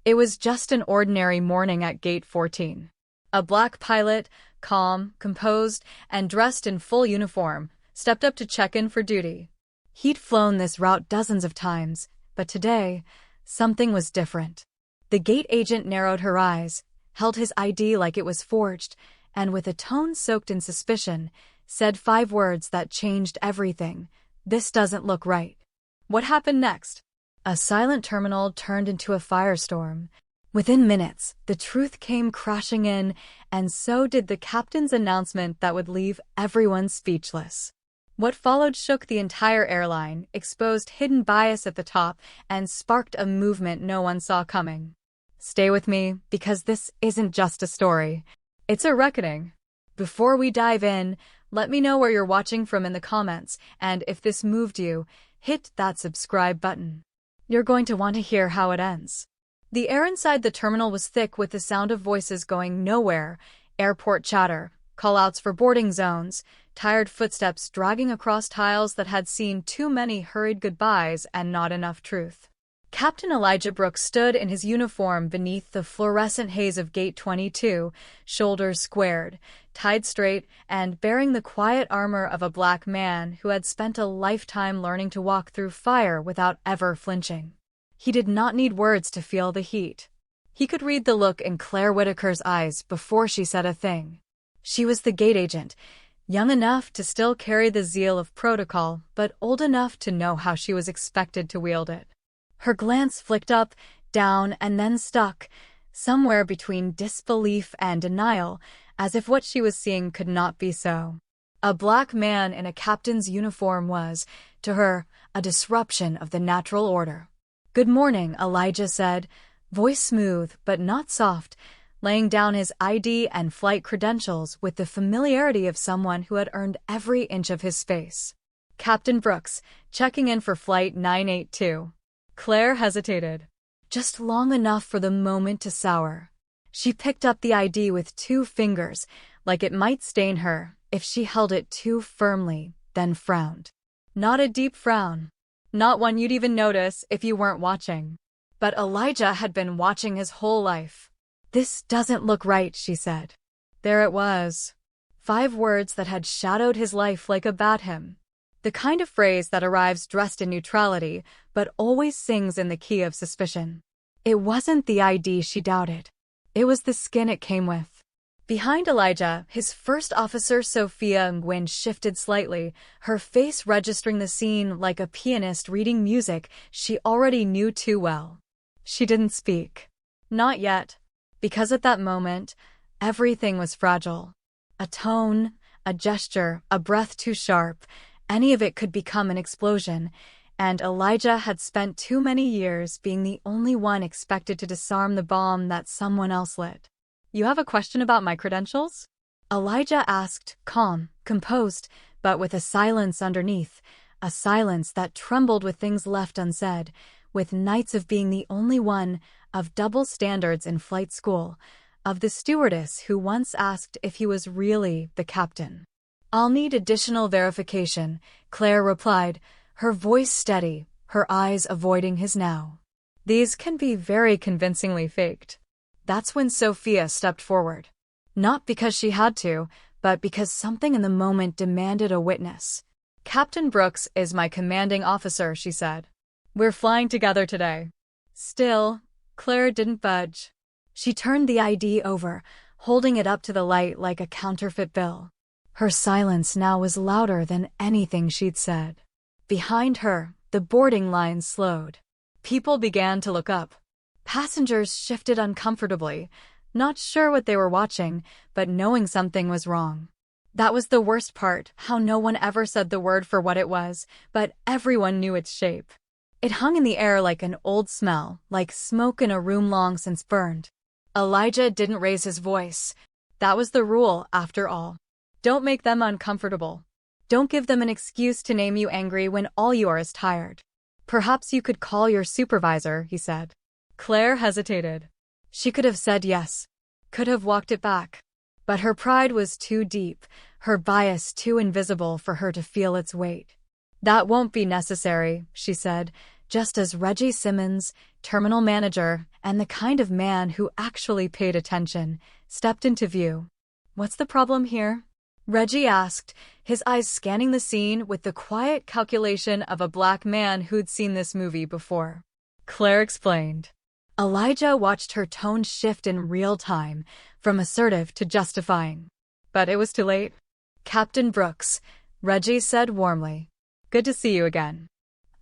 It was just an ordinary morning at Gate 14. A black pilot, calm, composed, and dressed in full uniform, stepped up to check in for duty. He'd flown this route dozens of times, but today, something was different. The gate agent narrowed her eyes, held his ID like it was forged, and with a tone soaked in suspicion, said 5 words that changed everything. "This doesn't look right." What happened next? A silent terminal turned into a firestorm. Within minutes, the truth came crashing in, and so did the captain's announcement that would leave everyone speechless. What followed shook the entire airline, exposed hidden bias at the top, and sparked a movement no one saw coming. Stay with me, because this isn't just a story. It's a reckoning. Before we dive in, let me know where you're watching from in the comments, and if this moved you, hit that subscribe button. You're going to want to hear how it ends. The air inside the terminal was thick with the sound of voices going nowhere, airport chatter, call-outs for boarding zones, tired footsteps dragging across tiles that had seen too many hurried goodbyes and not enough truth. Captain Elijah Brooks stood in his uniform beneath the fluorescent haze of Gate 22, shoulders squared, tied straight, and bearing the quiet armor of a black man who had spent a lifetime learning to walk through fire without ever flinching. He did not need words to feel the heat. He could read the look in Claire Whitaker's eyes before she said a thing. She was the gate agent, young enough to still carry the zeal of protocol, but old enough to know how she was expected to wield it. Her glance flicked up, down, and then stuck, somewhere between disbelief and denial, as if what she was seeing could not be so. A black man in a captain's uniform was, to her, a disruption of the natural order. "Good morning," Elijah said, voice smooth but not soft, laying down his ID and flight credentials with the familiarity of someone who had earned every inch of his space. "Captain Brooks, checking in for Flight 982. Claire hesitated, just long enough for the moment to sour. She picked up the ID with 2 fingers, like it might stain her if she held it too firmly, then frowned. Not a deep frown. Not one you'd even notice if you weren't watching. But Elijah had been watching his whole life. "This doesn't look right," she said. There it was. 5 words that had shadowed his life like a bat hymn. The kind of phrase that arrives dressed in neutrality, but always sings in the key of suspicion. It wasn't the ID she doubted. It was the skin it came with. Behind Elijah, his first officer Sophia Nguyen shifted slightly, her face registering the scene like a pianist reading music she already knew too well. She didn't speak. Not yet. Because at that moment, everything was fragile. A tone, a gesture, a breath too sharp, any of it could become an explosion, and Elijah had spent too many years being the only one expected to disarm the bomb that someone else lit. "You have a question about my credentials?" Elijah asked, calm, composed, but with a silence underneath, a silence that trembled with things left unsaid, with nights of being the only one, of double standards in flight school, of the stewardess who once asked if he was really the captain. "I'll need additional verification," Claire replied, her voice steady, her eyes avoiding his now. "These can be very convincingly faked." That's when Sophia stepped forward. Not because she had to, but because something in the moment demanded a witness. "Captain Brooks is my commanding officer," she said. "We're flying together today." Still, Claire didn't budge. She turned the ID over, holding it up to the light like a counterfeit bill. Her silence now was louder than anything she'd said. Behind her, the boarding line slowed. People began to look up. Passengers shifted uncomfortably, not sure what they were watching, but knowing something was wrong. That was the worst part, how no one ever said the word for what it was, but everyone knew its shape. It hung in the air like an old smell, like smoke in a room long since burned. Elijah didn't raise his voice. That was the rule, after all. Don't make them uncomfortable. Don't give them an excuse to name you angry when all you are is tired. "Perhaps you could call your supervisor," he said. Claire hesitated. She could have said yes, could have walked it back. But her pride was too deep, her bias too invisible for her to feel its weight. "That won't be necessary," she said, just as Reggie Simmons, terminal manager, and the kind of man who actually paid attention, stepped into view. "What's the problem here?" Reggie asked, his eyes scanning the scene with the quiet calculation of a black man who'd seen this movie before. Claire explained. Elijah watched her tone shift in real time, from assertive to justifying. But it was too late. "Captain Brooks," Reggie said warmly. "Good to see you again.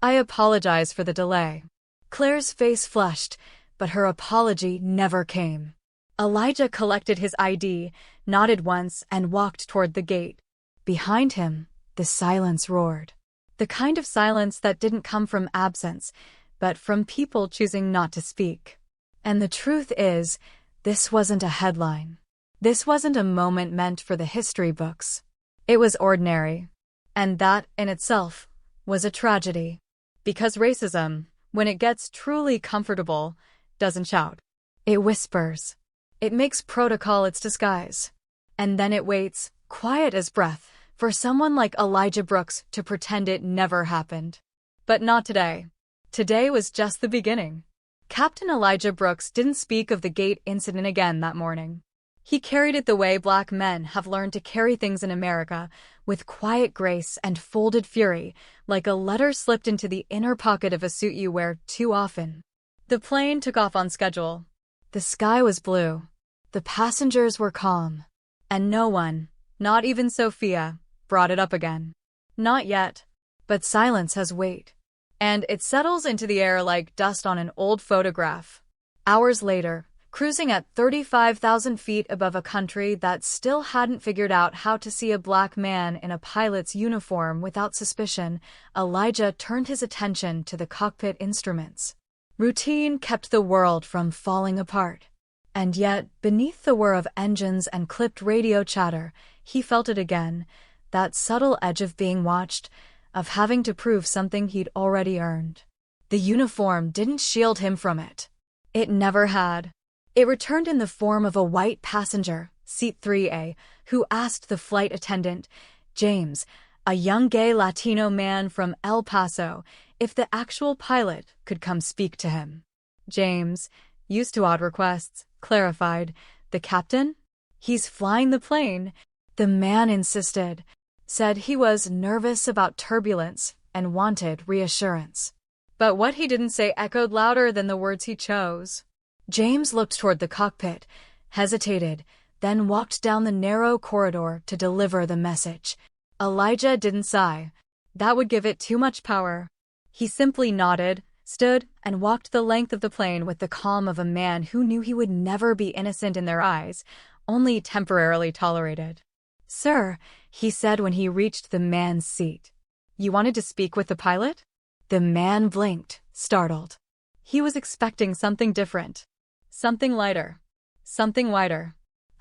I apologize for the delay." Claire's face flushed, but her apology never came. Elijah collected his ID, nodded once, and walked toward the gate. Behind him, the silence roared. The kind of silence that didn't come from absence, but from people choosing not to speak. And the truth is, this wasn't a headline. This wasn't a moment meant for the history books. It was ordinary. And that, in itself, was a tragedy. Because racism, when it gets truly comfortable, doesn't shout. It whispers. It makes protocol its disguise. And then it waits, quiet as breath, for someone like Elijah Brooks to pretend it never happened. But not today. Today was just the beginning. Captain Elijah Brooks didn't speak of the gate incident again that morning. He carried it the way black men have learned to carry things in America, with quiet grace and folded fury, like a letter slipped into the inner pocket of a suit you wear too often. The plane took off on schedule. The sky was blue. The passengers were calm. And no one, not even Sophia, brought it up again. Not yet. But silence has weight. And it settles into the air like dust on an old photograph. Hours later, cruising at 35,000 feet above a country that still hadn't figured out how to see a black man in a pilot's uniform without suspicion, Elijah turned his attention to the cockpit instruments. Routine kept the world from falling apart. And yet, beneath the whir of engines and clipped radio chatter, he felt it again, that subtle edge of being watched, of having to prove something he'd already earned. The uniform didn't shield him from it. It never had. It returned in the form of a white passenger, seat 3A, who asked the flight attendant, James, a young gay Latino man from El Paso, if the actual pilot could come speak to him. James, used to odd requests, clarified, "The captain? He's flying the plane." The man insisted, said he was nervous about turbulence and wanted reassurance. But what he didn't say echoed louder than the words he chose. James looked toward the cockpit, hesitated, then walked down the narrow corridor to deliver the message. Elijah didn't sigh. That would give it too much power. He simply nodded, stood, and walked the length of the plane with the calm of a man who knew he would never be innocent in their eyes, only temporarily tolerated. "Sir," he said when he reached the man's seat. "You wanted to speak with the pilot?" The man blinked, startled. He was expecting something different. Something lighter. Something wider.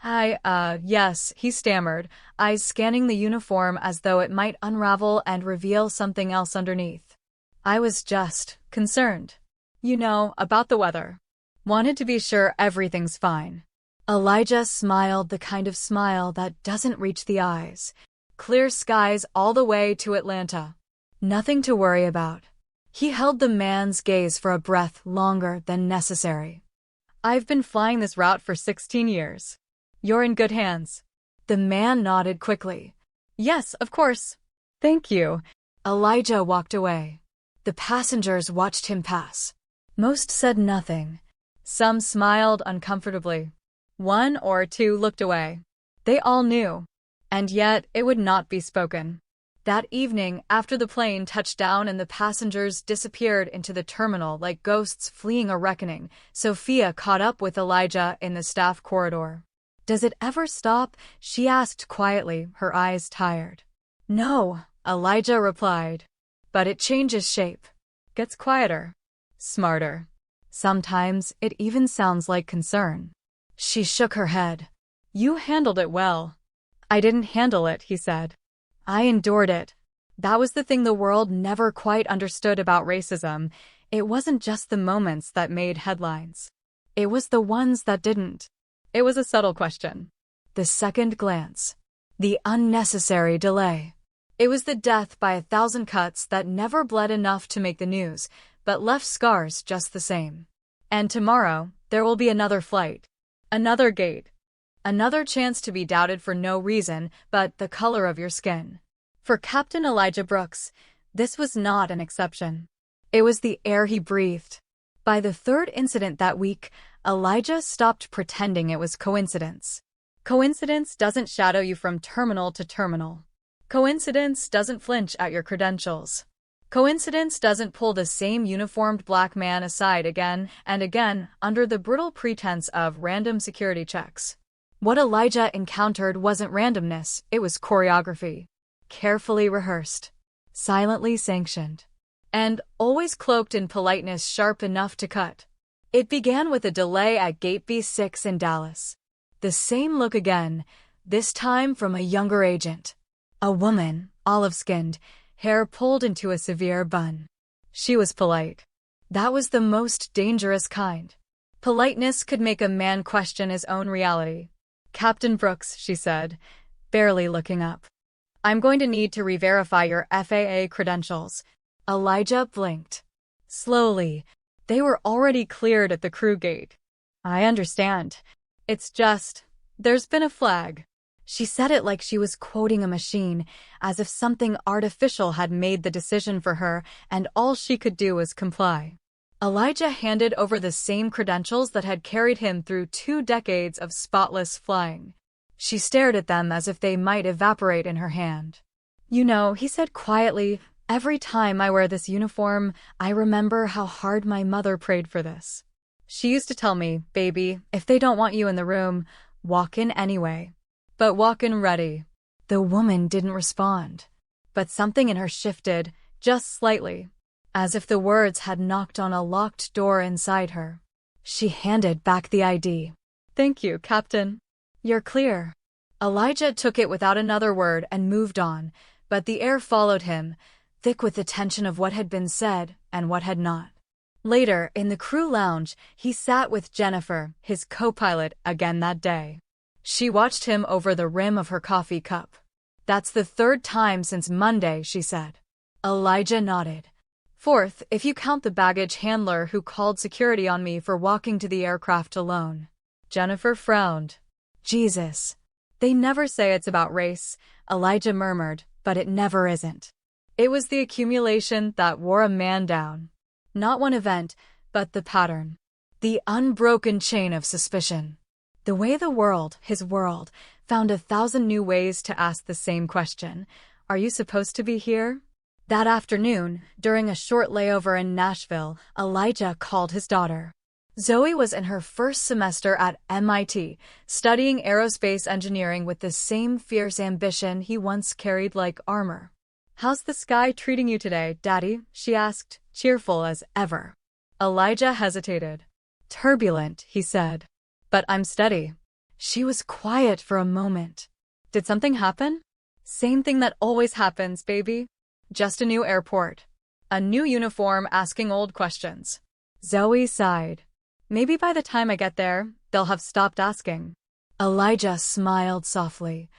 Yes, he stammered, eyes scanning the uniform as though it might unravel and reveal something else underneath. "I was just concerned. You know, about the weather. Wanted to be sure everything's fine." Elijah smiled, the kind of smile that doesn't reach the eyes. Clear skies all the way to Atlanta. Nothing to worry about. He held the man's gaze for a breath longer than necessary. "I've been flying this route for 16 years. You're in good hands." The man nodded quickly. "Yes, of course. Thank you." Elijah walked away. The passengers watched him pass. Most said nothing. Some smiled uncomfortably. One or two looked away. They all knew. And yet it would not be spoken. That evening, after the plane touched down and the passengers disappeared into the terminal like ghosts fleeing a reckoning, Sophia caught up with Elijah in the staff corridor. "Does it ever stop?" she asked quietly, her eyes tired. "No," Elijah replied. "But it changes shape. Gets quieter. Smarter. Sometimes it even sounds like concern." She shook her head. "You handled it well." "I didn't handle it," he said. "I endured it." That was the thing the world never quite understood about racism. It wasn't just the moments that made headlines. It was the ones that didn't. It was a subtle question. The second glance. The unnecessary delay. It was the death by 1,000 cuts that never bled enough to make the news, but left scars just the same. And tomorrow, there will be another flight. Another gate. Another chance to be doubted for no reason but the color of your skin. For Captain Elijah Brooks, this was not an exception. It was the air he breathed. By the third incident that week, Elijah stopped pretending it was coincidence. Coincidence doesn't shadow you from terminal to terminal. Coincidence doesn't flinch at your credentials. Coincidence doesn't pull the same uniformed black man aside again and again under the brittle pretense of random security checks. What Elijah encountered wasn't randomness, it was choreography. Carefully rehearsed. Silently sanctioned. And always cloaked in politeness sharp enough to cut. It began with a delay at Gate B6 in Dallas. The same look again, this time from a younger agent. A woman, olive-skinned, hair pulled into a severe bun. She was polite. That was the most dangerous kind. Politeness could make a man question his own reality. "Captain Brooks," she said, barely looking up. "I'm going to need to re-verify your FAA credentials." Elijah blinked. Slowly, they were already cleared at the crew gate. "I understand. It's just, there's been a flag." She said it like she was quoting a machine, as if something artificial had made the decision for her and all she could do was comply. Elijah handed over the same credentials that had carried him through 2 decades of spotless flying. She stared at them as if they might evaporate in her hand. "You know," he said quietly, "every time I wear this uniform, I remember how hard my mother prayed for this. She used to tell me, 'Baby, if they don't want you in the room, walk in anyway. But walk in ready.'" The woman didn't respond. But something in her shifted, just slightly, as if the words had knocked on a locked door inside her. She handed back the ID. "Thank you, Captain. You're clear." Elijah took it without another word and moved on, but the air followed him, thick with the tension of what had been said and what had not. Later, in the crew lounge, he sat with Jennifer, his co-pilot, again that day. She watched him over the rim of her coffee cup. "That's the 3rd time since Monday," she said. Elijah nodded. "4th, if you count the baggage handler who called security on me for walking to the aircraft alone." Jennifer frowned. "Jesus. They never say it's about race," Elijah murmured, "but it never isn't." It was the accumulation that wore a man down. Not one event, but the pattern. The unbroken chain of suspicion. The way the world, his world, found 1,000 new ways to ask the same question. "Are you supposed to be here?" That afternoon, during a short layover in Nashville, Elijah called his daughter. Zoe was in her first semester at MIT, studying aerospace engineering with the same fierce ambition he once carried like armor. "How's the sky treating you today, Daddy?" she asked, cheerful as ever. Elijah hesitated. "Turbulent," he said. "But I'm steady." She was quiet for a moment. "Did something happen?" "Same thing that always happens, baby. Just a new airport. A new uniform asking old questions." Zoe sighed. "Maybe by the time I get there, they'll have stopped asking." Elijah smiled softly.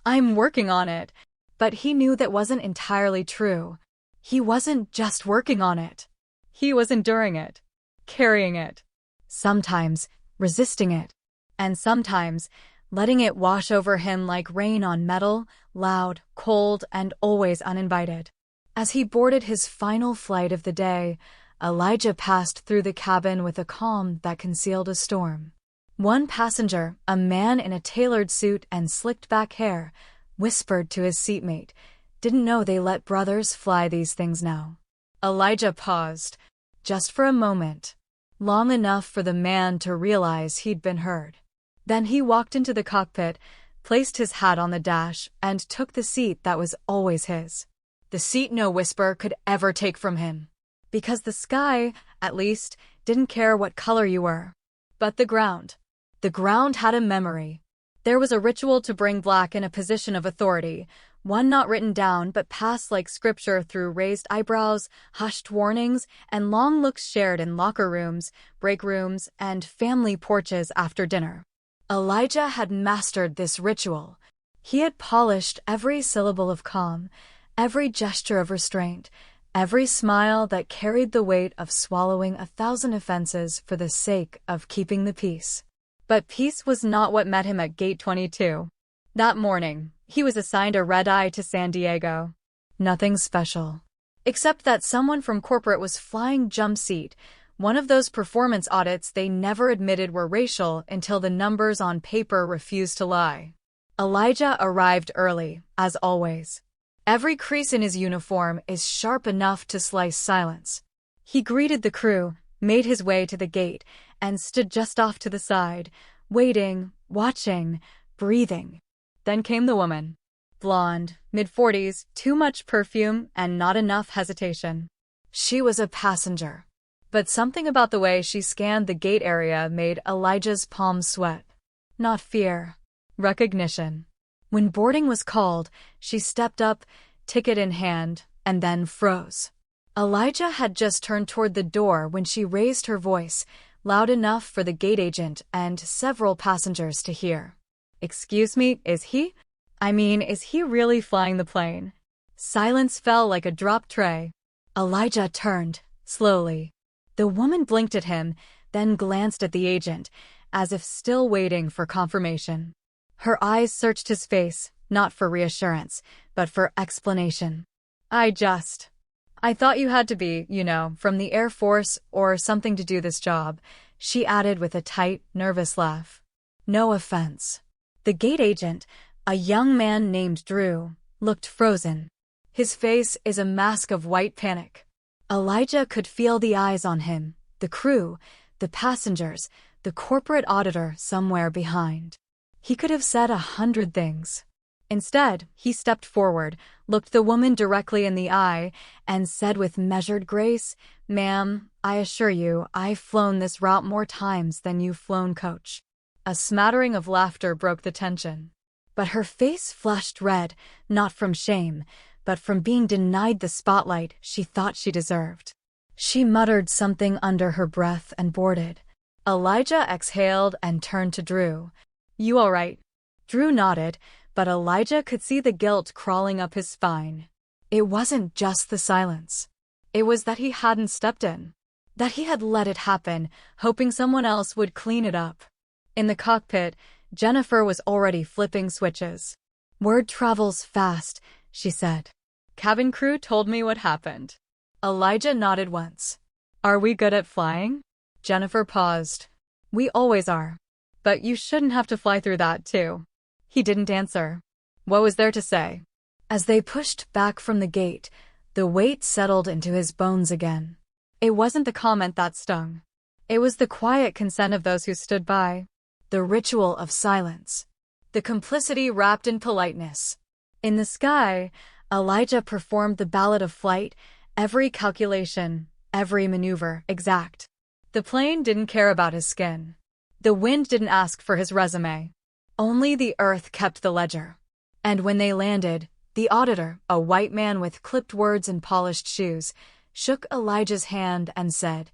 "I'm working on it." But he knew that wasn't entirely true. He wasn't just working on it. He was enduring it. Carrying it. Sometimes resisting it. And sometimes letting it wash over him like rain on metal, loud, cold, and always uninvited. As he boarded his final flight of the day, Elijah passed through the cabin with a calm that concealed a storm. One passenger, a man in a tailored suit and slicked-back hair, whispered to his seatmate, "Didn't know they let brothers fly these things now." Elijah paused, just for a moment, long enough for the man to realize he'd been heard. Then he walked into the cockpit, placed his hat on the dash, and took the seat that was always his. The seat no whisper could ever take from him. Because the sky, at least, didn't care what color you were. But the ground had a memory. There was a ritual to bring black in a position of authority, one not written down but passed like scripture through raised eyebrows, hushed warnings, and long looks shared in locker rooms, break rooms, and family porches after dinner. Elijah had mastered this ritual. He had polished every syllable of calm, every gesture of restraint, Every smile that carried the weight of swallowing 1,000 offenses for the sake of keeping the peace. But peace was not what met him at Gate 22. That morning, he was assigned a red-eye to San Diego. Nothing special. Except that someone from corporate was flying jump seat, one of those performance audits they never admitted were racial until the numbers on paper refused to lie. Elijah arrived early, as always. Every crease in his uniform is sharp enough to slice silence. He greeted the crew, made his way to the gate, and stood just off to the side, waiting, watching, breathing. Then came the woman. Blonde, mid-40s, too much perfume and not enough hesitation. She was a passenger. But something about the way she scanned the gate area made Elijah's palms sweat. Not fear. Recognition. When boarding was called, she stepped up, ticket in hand, and then froze. Elijah had just turned toward the door when she raised her voice, loud enough for the gate agent and several passengers to hear. "Excuse me, is he really flying the plane?" Silence fell like a dropped tray. Elijah turned, slowly. The woman blinked at him, then glanced at the agent, as if still waiting for confirmation. Her eyes searched his face, not for reassurance, but for explanation. I thought you had to be, from the Air Force or something to do this job," she added with a tight, nervous laugh. No offense. The gate agent, a young man named Drew, looked frozen. His face is a mask of white panic. Elijah could feel the eyes on him, the crew, the passengers, the corporate auditor somewhere behind. He could have said 100 things. Instead, he stepped forward, looked the woman directly in the eye, and said with measured grace, "Ma'am, I assure you, I've flown this route more times than you've flown, coach." A smattering of laughter broke the tension. But her face flushed red, not from shame, but from being denied the spotlight she thought she deserved. She muttered something under her breath and boarded. Elijah exhaled and turned to Drew. "You all right?" Drew nodded, but Elijah could see the guilt crawling up his spine. It wasn't just the silence. It was that he hadn't stepped in. That he had let it happen, hoping someone else would clean it up. In the cockpit, Jennifer was already flipping switches. "Word travels fast," she said. "Cabin crew told me what happened." Elijah nodded once. "Are we good at flying?" Jennifer paused. "We always are. But you shouldn't have to fly through that, too." He didn't answer. What was there to say? As they pushed back from the gate, the weight settled into his bones again. It wasn't the comment that stung. It was the quiet consent of those who stood by. The ritual of silence. The complicity wrapped in politeness. In the sky, Elijah performed the ballad of flight, every calculation, every maneuver, exact. The plane didn't care about his skin. The wind didn't ask for his resume. Only the earth kept the ledger. And when they landed, the auditor, a white man with clipped words and polished shoes, shook Elijah's hand and said,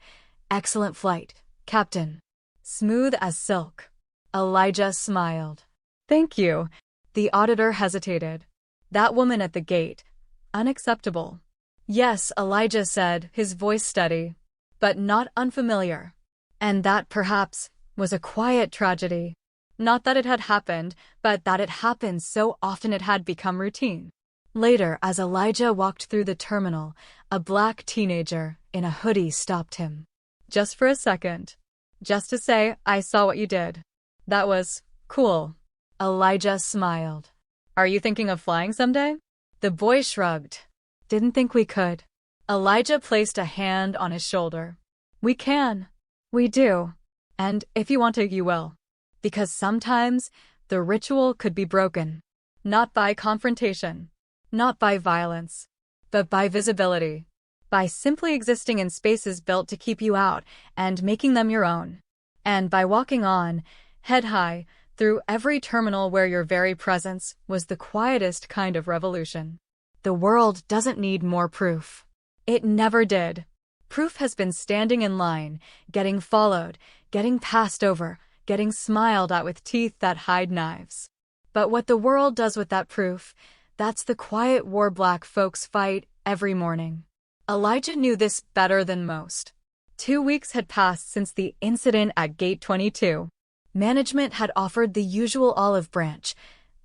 "Excellent flight, Captain." Smooth as silk. Elijah smiled. "Thank you." The auditor hesitated. That woman at the gate. Unacceptable. "Yes," Elijah said, his voice steady, "but not unfamiliar." And that, perhaps, was a quiet tragedy. Not that it had happened, but that it happened so often it had become routine. Later, as Elijah walked through the terminal, a black teenager in a hoodie stopped him. "Just for a second. Just to say, I saw what you did. That was cool." Elijah smiled. "Are you thinking of flying someday?" The boy shrugged. "Didn't think we could." Elijah placed a hand on his shoulder. "We can. We do. And if you want to, you will. Because sometimes the ritual could be broken. Not by confrontation. Not by violence. But by visibility. By simply existing in spaces built to keep you out and making them your own. And by walking on, head high, through every terminal where your very presence was the quietest kind of revolution. The world doesn't need more proof. It never did. Proof has been standing in line, getting followed, getting passed over, getting smiled at with teeth that hide knives. But what the world does with that proof, that's the quiet war black folks fight every morning. Elijah knew this better than most. 2 weeks had passed since the incident at Gate 22. Management had offered the usual olive branch,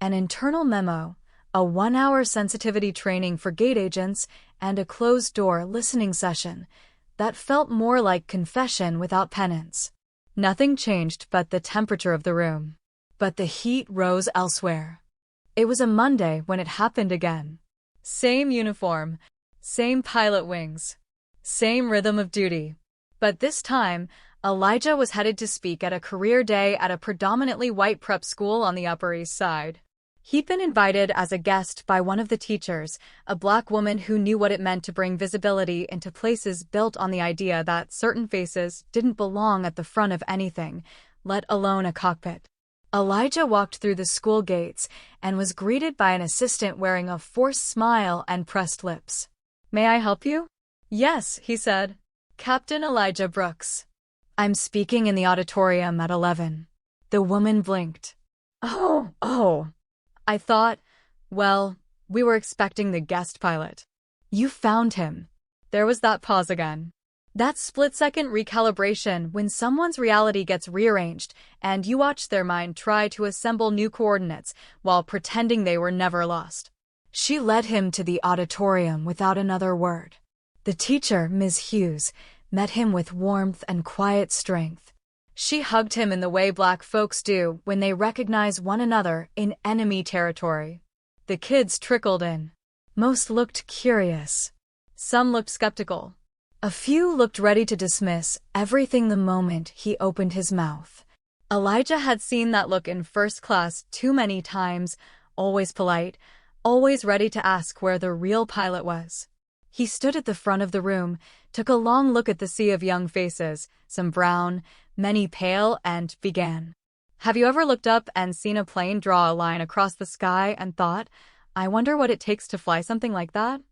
an internal memo, a 1-hour sensitivity training for gate agents, and a closed-door listening session that felt more like confession without penance. Nothing changed but the temperature of the room. But the heat rose elsewhere. It was a Monday when it happened again. Same uniform, same pilot wings, same rhythm of duty. But this time, Elijah was headed to speak at a career day at a predominantly white prep school on the Upper East Side. He'd been invited as a guest by one of the teachers, a black woman who knew what it meant to bring visibility into places built on the idea that certain faces didn't belong at the front of anything, let alone a cockpit. Elijah walked through the school gates and was greeted by an assistant wearing a forced smile and pressed lips. "May I help you?" "Yes," he said. "Captain Elijah Brooks. I'm speaking in the auditorium at 11. The woman blinked. Oh. I thought, well, we were expecting the guest pilot. You found him." There was that pause again. That split-second recalibration when someone's reality gets rearranged and you watch their mind try to assemble new coordinates while pretending they were never lost. She led him to the auditorium without another word. The teacher, Ms. Hughes, met him with warmth and quiet strength. She hugged him in the way black folks do when they recognize one another in enemy territory. The kids trickled in. Most looked curious. Some looked skeptical. A few looked ready to dismiss everything the moment he opened his mouth. Elijah had seen that look in first class too many times, always polite, always ready to ask where the real pilot was. He stood at the front of the room, took a long look at the sea of young faces, some brown, many pale, and began. "Have you ever looked up and seen a plane draw a line across the sky and thought, I wonder what it takes to fly something like that?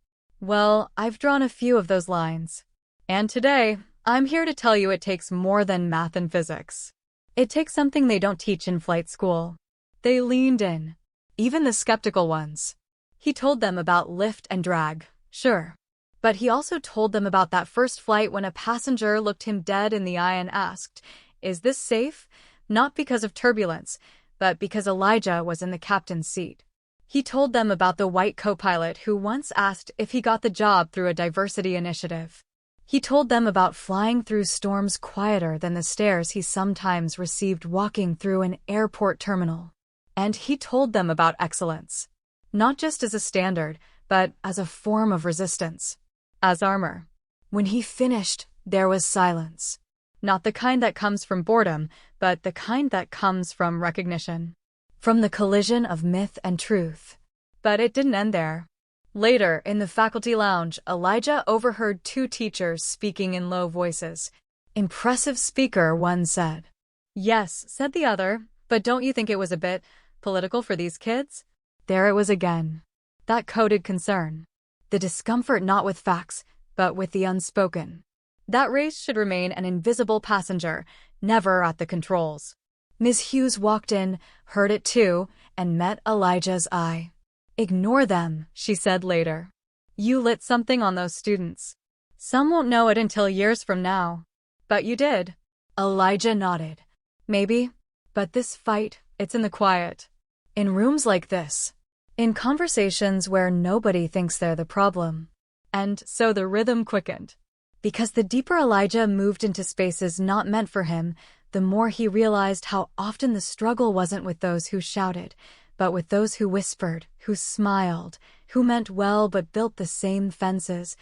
Well, I've drawn a few of those lines. And today, I'm here to tell you it takes more than math and physics. It takes something they don't teach in flight school." They leaned in, even the skeptical ones. He told them about lift and drag, sure. But he also told them about that first flight when a passenger looked him dead in the eye and asked, "Is this safe?" Not because of turbulence, but because Elijah was in the captain's seat. He told them about the white co-pilot who once asked if he got the job through a diversity initiative. He told them about flying through storms quieter than the stares he sometimes received walking through an airport terminal. And he told them about excellence. Not just as a standard, but as a form of resistance. As armor. When he finished, there was silence. Not the kind that comes from boredom, but the kind that comes from recognition. From the collision of myth and truth. But it didn't end there. Later, in the faculty lounge, Elijah overheard two teachers speaking in low voices. "Impressive speaker," one said. "Yes," said the other, "but don't you think it was a bit political for these kids?" There it was again. That coded concern. The discomfort not with facts, but with the unspoken. That race should remain an invisible passenger, never at the controls. Ms. Hughes walked in, heard it too, and met Elijah's eye. "Ignore them," she said later. "You lit something on those students. Some won't know it until years from now. But you did." Elijah nodded. "Maybe. But this fight, it's in the quiet. In rooms like this. In conversations where nobody thinks they're the problem." And so the rhythm quickened. Because the deeper Elijah moved into spaces not meant for him, the more he realized how often the struggle wasn't with those who shouted, but with those who whispered, who smiled, who meant well but built the same fences,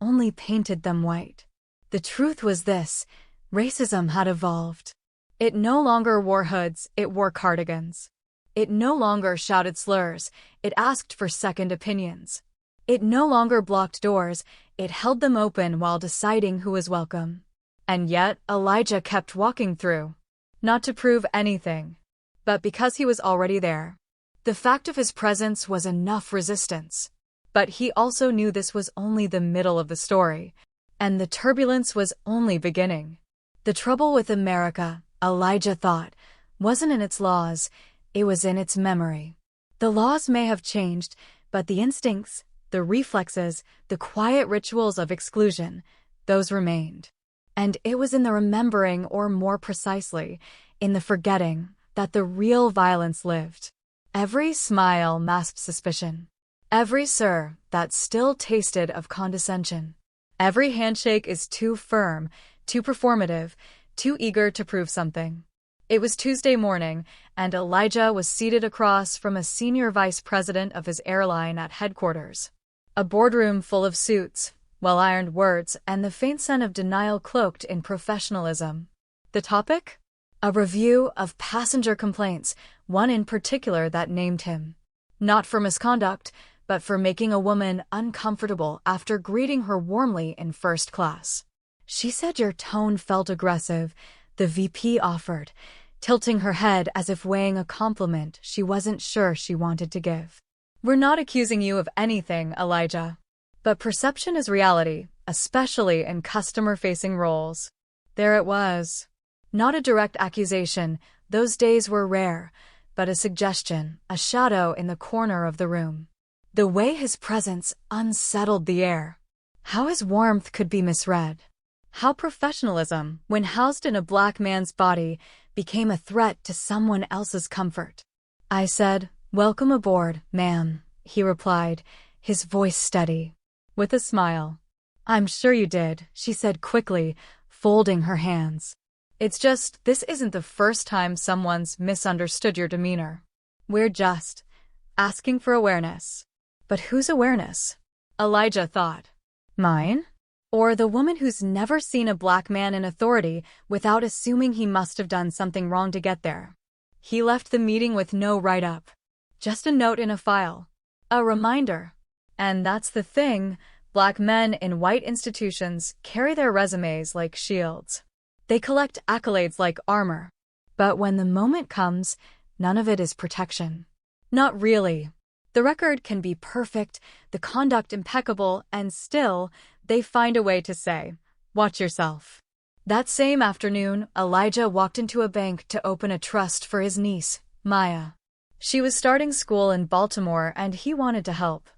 only painted them white. The truth was this: racism had evolved. It no longer wore hoods, it wore cardigans. It no longer shouted slurs, it asked for second opinions. It no longer blocked doors, it held them open while deciding who was welcome. And yet, Elijah kept walking through. Not to prove anything, but because he was already there. The fact of his presence was enough resistance. But he also knew this was only the middle of the story, and the turbulence was only beginning. The trouble with America, Elijah thought, wasn't in its laws, it was in its memory. The laws may have changed, but the instincts, the reflexes, the quiet rituals of exclusion, those remained. And it was in the remembering, or more precisely, in the forgetting, that the real violence lived. Every smile masked suspicion. Every sir that still tasted of condescension. Every handshake is too firm, too performative, too eager to prove something. It was Tuesday morning, and Elijah was seated across from a senior vice president of his airline at headquarters. A boardroom full of suits, well-ironed words, and the faint scent of denial cloaked in professionalism. The topic? A review of passenger complaints, one in particular that named him. Not for misconduct, but for making a woman uncomfortable after greeting her warmly in first class. "She said your tone felt aggressive," the VP offered, tilting her head as if weighing a compliment she wasn't sure she wanted to give. "We're not accusing you of anything, Elijah. But perception is reality, especially in customer-facing roles." There it was. Not a direct accusation, those days were rare, but a suggestion, a shadow in the corner of the room. The way his presence unsettled the air. How his warmth could be misread. How professionalism, when housed in a black man's body, became a threat to someone else's comfort. I said, "Welcome aboard, ma'am," he replied, his voice steady. With a smile. "I'm sure you did," she said quickly, folding her hands. "It's just, this isn't the first time someone's misunderstood your demeanor. We're just asking for awareness." But whose awareness? Elijah thought. Mine? Or the woman who's never seen a black man in authority without assuming he must have done something wrong to get there? He left the meeting with no write-up. Just a note in a file. A reminder. And that's the thing, black men in white institutions carry their resumes like shields. They collect accolades like armor. But when the moment comes, none of it is protection. Not really. The record can be perfect, the conduct impeccable, and still, they find a way to say, "Watch yourself." That same afternoon, Elijah walked into a bank to open a trust for his niece, Maya. She was starting school in Baltimore and he wanted to help.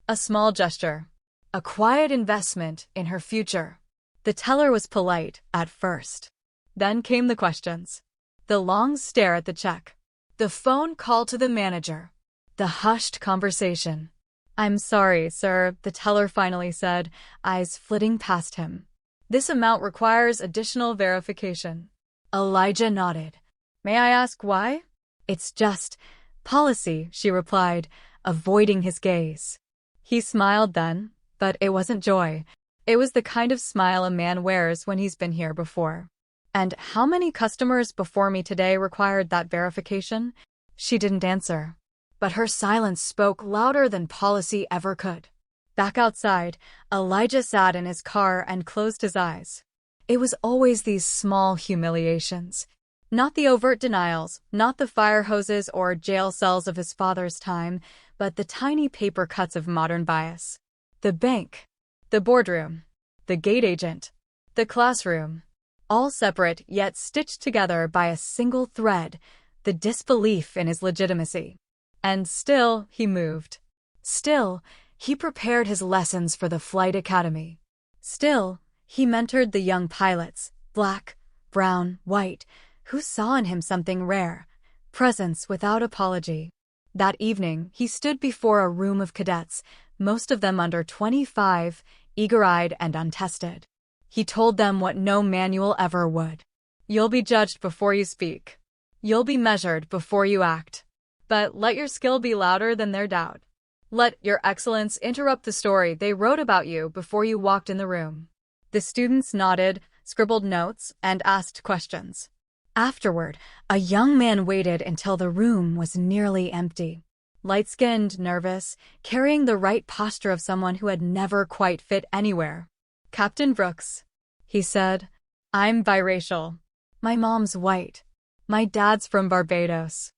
A small gesture. A quiet investment in her future. The teller was polite, at first. Then came the questions. The long stare at the check. The phone call to the manager. The hushed conversation. "I'm sorry, sir," the teller finally said, eyes flitting past him. "This amount requires additional verification." Elijah nodded. "May I ask why?" "It's just policy," she replied, avoiding his gaze. He smiled then, but it wasn't joy. It was the kind of smile a man wears when he's been here before. "And how many customers before me today required that verification?" She didn't answer. But her silence spoke louder than policy ever could. Back outside, Elijah sat in his car and closed his eyes. It was always these small humiliations. Not the overt denials, not the fire hoses or jail cells of his father's time, but the tiny paper cuts of modern bias. The bank, the boardroom, the gate agent, the classroom. All separate yet stitched together by a single thread, the disbelief in his legitimacy. And still, he moved. Still, he prepared his lessons for the flight academy. Still, he mentored the young pilots, black, brown, white, who saw in him something rare, presence without apology. That evening, he stood before a room of cadets, most of them under 25, eager-eyed and untested. He told them what no manual ever would. "You'll be judged before you speak. You'll be measured before you act. But let your skill be louder than their doubt. Let your excellence interrupt the story they wrote about you before you walked in the room." The students nodded, scribbled notes, and asked questions. Afterward, a young man waited until the room was nearly empty. Light-skinned, nervous, carrying the right posture of someone who had never quite fit anywhere. "Captain Brooks," he said, "I'm biracial. My mom's white. My dad's from Barbados.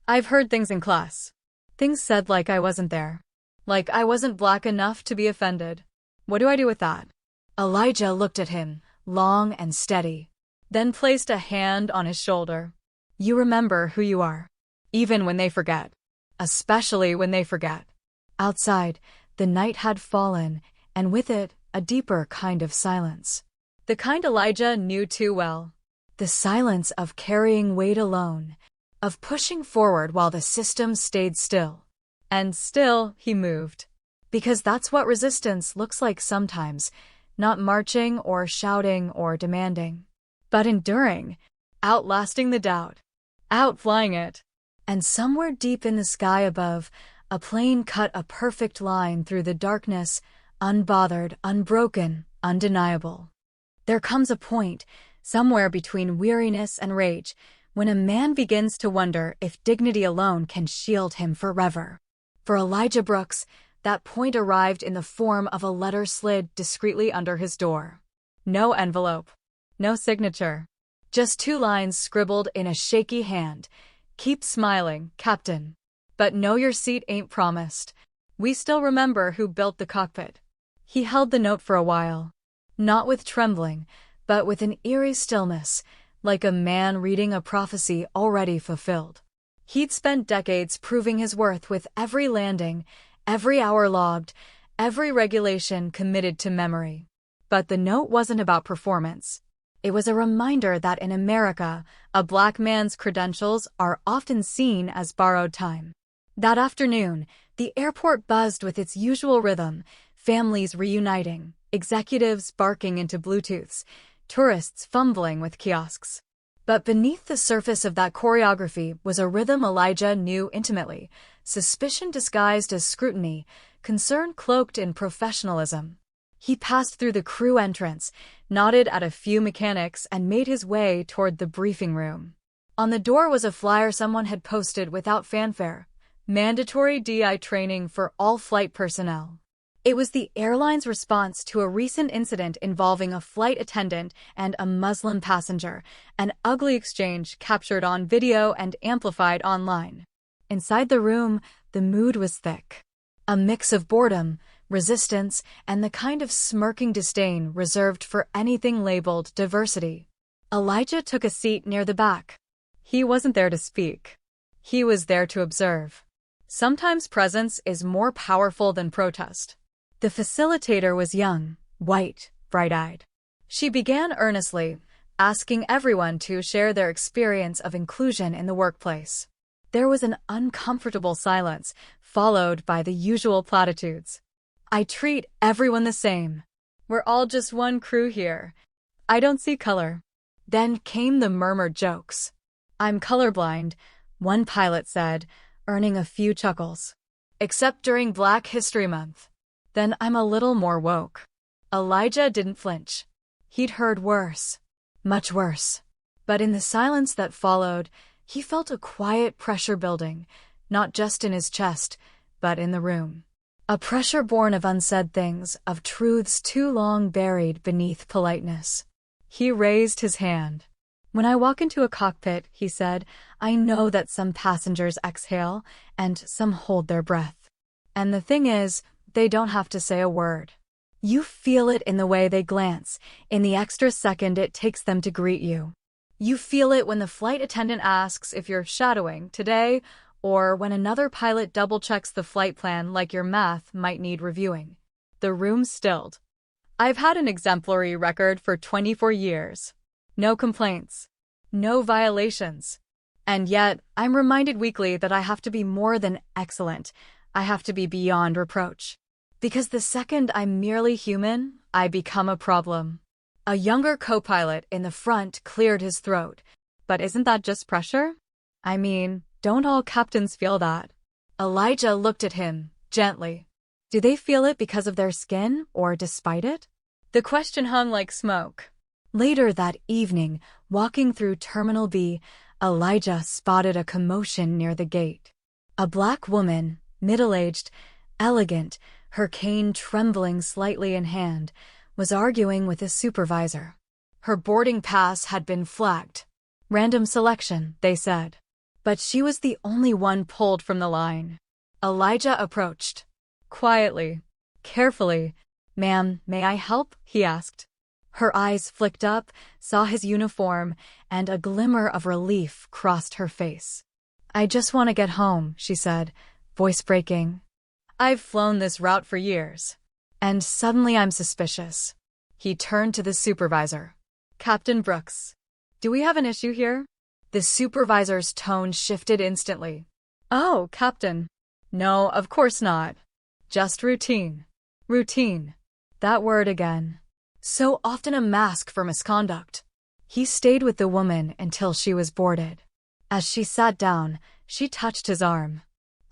I've heard things in class. Things said like I wasn't there. Like I wasn't black enough to be offended. What do I do with that?" Elijah looked at him, long and steady, then placed a hand on his shoulder. "You remember who you are, even when they forget. Especially when they forget." Outside, The night had fallen, and with it, a deeper kind of silence. The kind Elijah knew too well. The silence of carrying weight alone, of pushing forward while the system stayed still. And still, he moved. Because that's what resistance looks like sometimes, not marching or shouting or demanding, but enduring, outlasting the doubt, outflying it. And somewhere deep in the sky above, a plane cut a perfect line through the darkness, unbothered, unbroken, undeniable. There comes a point, somewhere between weariness and rage, when a man begins to wonder if dignity alone can shield him forever. For Elijah Brooks, that point arrived in the form of a letter slid discreetly under his door. No envelope, no signature, just 2 lines scribbled in a shaky hand. "Keep smiling, Captain. But know your seat ain't promised. We still remember who built the cockpit." He held the note for a while, not with trembling, but with an eerie stillness, like a man reading a prophecy already fulfilled. He'd spent decades proving his worth with every landing, every hour logged, every regulation committed to memory. But the note wasn't about performance. It was a reminder that in America, a black man's credentials are often seen as borrowed time. That afternoon, the airport buzzed with its usual rhythm, families reuniting, executives barking into Bluetooths, tourists fumbling with kiosks. But beneath the surface of that choreography was a rhythm Elijah knew intimately, suspicion disguised as scrutiny, concern cloaked in professionalism. He passed through the crew entrance, nodded at a few mechanics, and made his way toward the briefing room. On the door was a flyer someone had posted without fanfare: mandatory DI training for all flight personnel. It was the airline's response to a recent incident involving a flight attendant and a Muslim passenger, an ugly exchange captured on video and amplified online. Inside the room, the mood was thick. A mix of boredom, resistance, and the kind of smirking disdain reserved for anything labeled diversity. Elijah took a seat near the back. He wasn't there to speak. He was there to observe. Sometimes presence is more powerful than protest. The facilitator was young, white, bright-eyed. She began earnestly, asking everyone to share their experience of inclusion in the workplace. There was an uncomfortable silence, followed by the usual platitudes. "I treat everyone the same. We're all just one crew here. I don't see color." Then came the murmured jokes. "I'm colorblind," one pilot said, earning a few chuckles. "Except during Black History Month. Then I'm a little more woke." Elijah didn't flinch. He'd heard worse. Much worse. But in the silence that followed, he felt a quiet pressure building, not just in his chest, but in the room. A pressure born of unsaid things, of truths too long buried beneath politeness. He raised his hand. "When I walk into a cockpit," he said, "I know that some passengers exhale and some hold their breath. And the thing is, they don't have to say a word. You feel it in the way they glance, in the extra second it takes them to greet you. You feel it when the flight attendant asks if you're shadowing today, or when another pilot double-checks the flight plan like your math might need reviewing." The room stilled. "I've had an exemplary record for 24 years. No complaints. No violations. And yet, I'm reminded weekly that I have to be more than excellent. I have to be beyond reproach. Because the second I'm merely human, I become a problem." A younger co-pilot in the front cleared his throat. "But isn't that just pressure? I mean, don't all captains feel that?" Elijah looked at him, gently. "Do they feel it because of their skin, or despite it?" The question hung like smoke. Later that evening, walking through Terminal B, Elijah spotted a commotion near the gate. A black woman, middle-aged, elegant, her cane trembling slightly in hand, was arguing with a supervisor. Her boarding pass had been flagged. Random selection, they said. But she was the only one pulled from the line. Elijah approached. Quietly, carefully. "Ma'am, may I help?" he asked. Her eyes flicked up, saw his uniform, and a glimmer of relief crossed her face. "I just want to get home," she said, voice breaking. I've flown this route for years. And suddenly I'm suspicious. He turned to the supervisor. Captain Brooks, do we have an issue here? The supervisor's tone shifted instantly. Oh, Captain. No, of course not. Just routine. Routine. That word again. So often a mask for misconduct. He stayed with the woman until she was boarded. As she sat down, she touched his arm.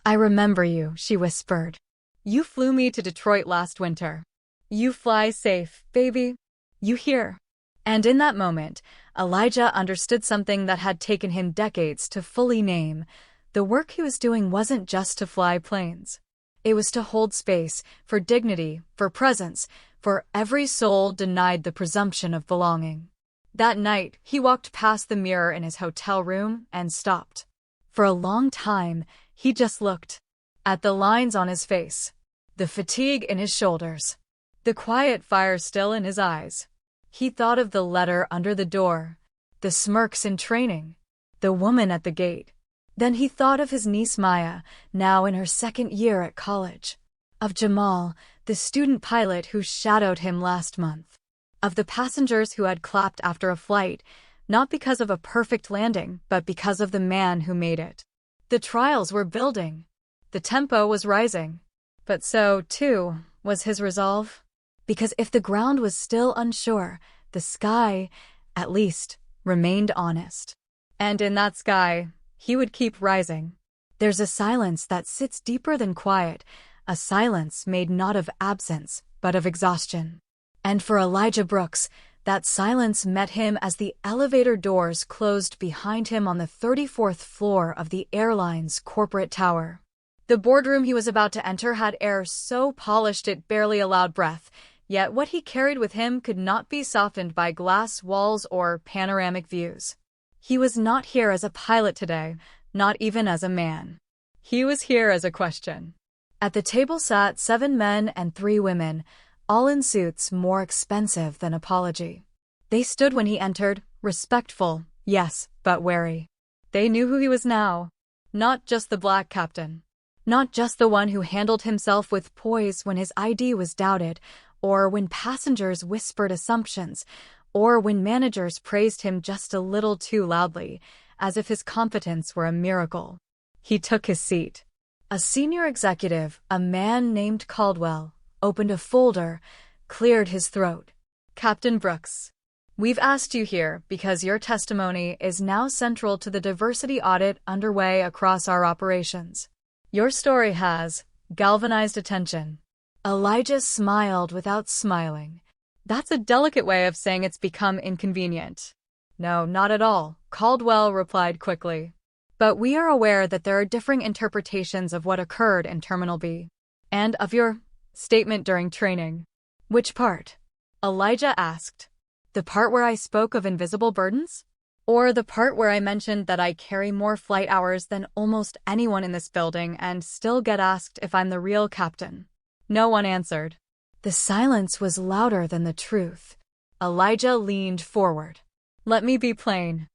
I remember you, she whispered. You flew me to Detroit last winter. You fly safe, baby. You hear? And in that moment, Elijah understood something that had taken him decades to fully name. The work he was doing wasn't just to fly planes. It was to hold space, for dignity, for presence, for every soul denied the presumption of belonging. That night, he walked past the mirror in his hotel room and stopped. For a long time, he just looked at the lines on his face, the fatigue in his shoulders, the quiet fire still in his eyes. He thought of the letter under the door, the smirks in training, the woman at the gate. Then he thought of his niece Maya, now in her second year at college, of Jamal, the student pilot who shadowed him last month, of the passengers who had clapped after a flight, not because of a perfect landing, but because of the man who made it. The trials were building. The tempo was rising. But so, too, was his resolve. Because if the ground was still unsure, the sky, at least, remained honest. And in that sky, he would keep rising. There's a silence that sits deeper than quiet, a silence made not of absence, but of exhaustion. And for Elijah Brooks, that silence met him as the elevator doors closed behind him on the 34th floor of the airline's corporate tower. The boardroom he was about to enter had air so polished it barely allowed breath, yet what he carried with him could not be softened by glass walls or panoramic views. He was not here as a pilot today, not even as a man. He was here as a question. At the table sat 7 men and 3 women, all in suits more expensive than apology. They stood when he entered, respectful, yes, but wary. They knew who he was now. Not just the black captain. Not just the one who handled himself with poise when his ID was doubted, or when passengers whispered assumptions, or when managers praised him just a little too loudly, as if his competence were a miracle. He took his seat. A senior executive, a man named Caldwell, opened a folder, cleared his throat. Captain Brooks, we've asked you here because your testimony is now central to the diversity audit underway across our operations. Your story has galvanized attention. Elijah smiled without smiling. That's a delicate way of saying it's become inconvenient. No, not at all, Caldwell replied quickly. But we are aware that there are differing interpretations of what occurred in Terminal B. And of your statement during training. Which part? Elijah asked. The part where I spoke of invisible burdens? Or the part where I mentioned that I carry more flight hours than almost anyone in this building and still get asked if I'm the real captain? No one answered. The silence was louder than the truth. Elijah leaned forward. Let me be plain.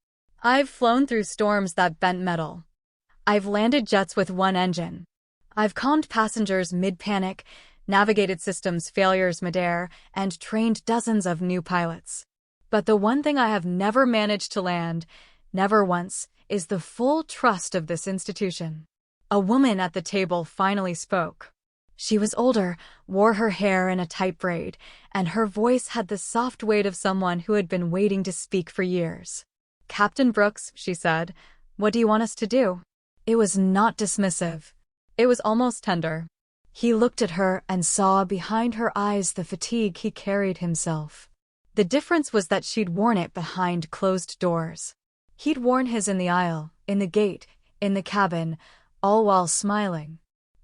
I've flown through storms that bent metal. I've landed jets with one engine. I've calmed passengers mid-panic, navigated systems failures midair, and trained dozens of new pilots. But the one thing I have never managed to land, never once, is the full trust of this institution. A woman at the table finally spoke. She was older, wore her hair in a tight braid, and her voice had the soft weight of someone who had been waiting to speak for years. Captain Brooks, she said, what do you want us to do? It was not dismissive. It was almost tender. He looked at her and saw behind her eyes the fatigue he carried himself. The difference was that she'd worn it behind closed doors. He'd worn his in the aisle, in the gate, in the cabin, all while smiling.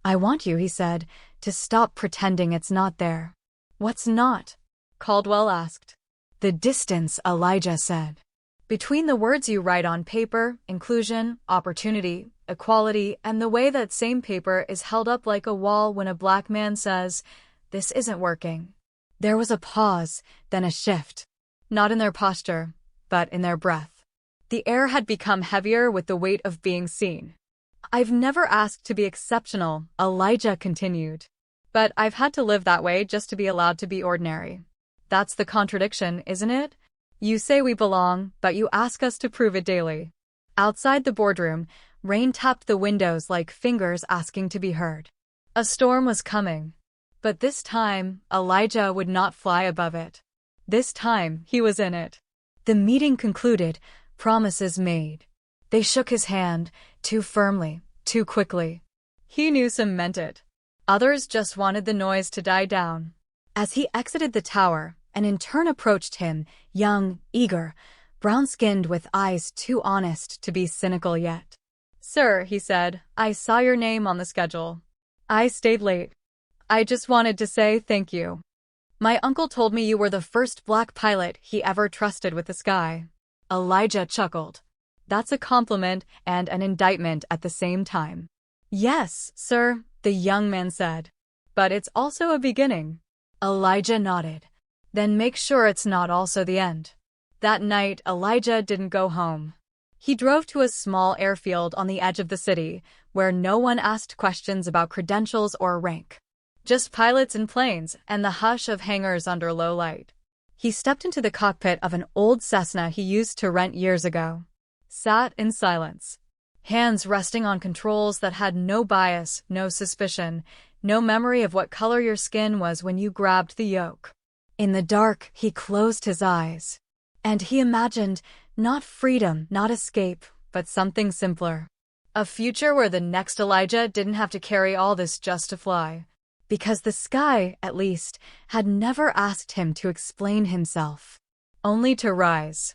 I want you, he said, to stop pretending it's not there. What's not? Caldwell asked. The distance, Elijah said. Between the words you write on paper, inclusion, opportunity, equality, and the way that same paper is held up like a wall when a black man says, this isn't working. There was a pause, then a shift. Not in their posture, but in their breath. The air had become heavier with the weight of being seen. I've never asked to be exceptional, Elijah continued. But I've had to live that way just to be allowed to be ordinary. That's the contradiction, isn't it? You say we belong, but you ask us to prove it daily. Outside the boardroom, rain tapped the windows like fingers asking to be heard. A storm was coming. But this time, Elijah would not fly above it. This time, he was in it. The meeting concluded, promises made. They shook his hand, too firmly, too quickly. He knew some meant it. Others just wanted the noise to die down. As he exited the tower, an intern approached him, young, eager, brown-skinned with eyes too honest to be cynical yet. Sir, he said, I saw your name on the schedule. I stayed late. I just wanted to say thank you. My uncle told me you were the first black pilot he ever trusted with the sky. Elijah chuckled. That's a compliment and an indictment at the same time. Yes, sir, the young man said. But it's also a beginning. Elijah nodded. Then make sure it's not also the end. That night, Elijah didn't go home. He drove to a small airfield on the edge of the city, where no one asked questions about credentials or rank. Just pilots and planes and the hush of hangars under low light. He stepped into the cockpit of an old Cessna he used to rent years ago. Sat in silence. Hands resting on controls that had no bias, no suspicion, no memory of what color your skin was when you grabbed the yoke. In the dark, he closed his eyes. And he imagined, not freedom, not escape, but something simpler. A future where the next Elijah didn't have to carry all this just to fly. Because the sky, at least, had never asked him to explain himself. Only to rise.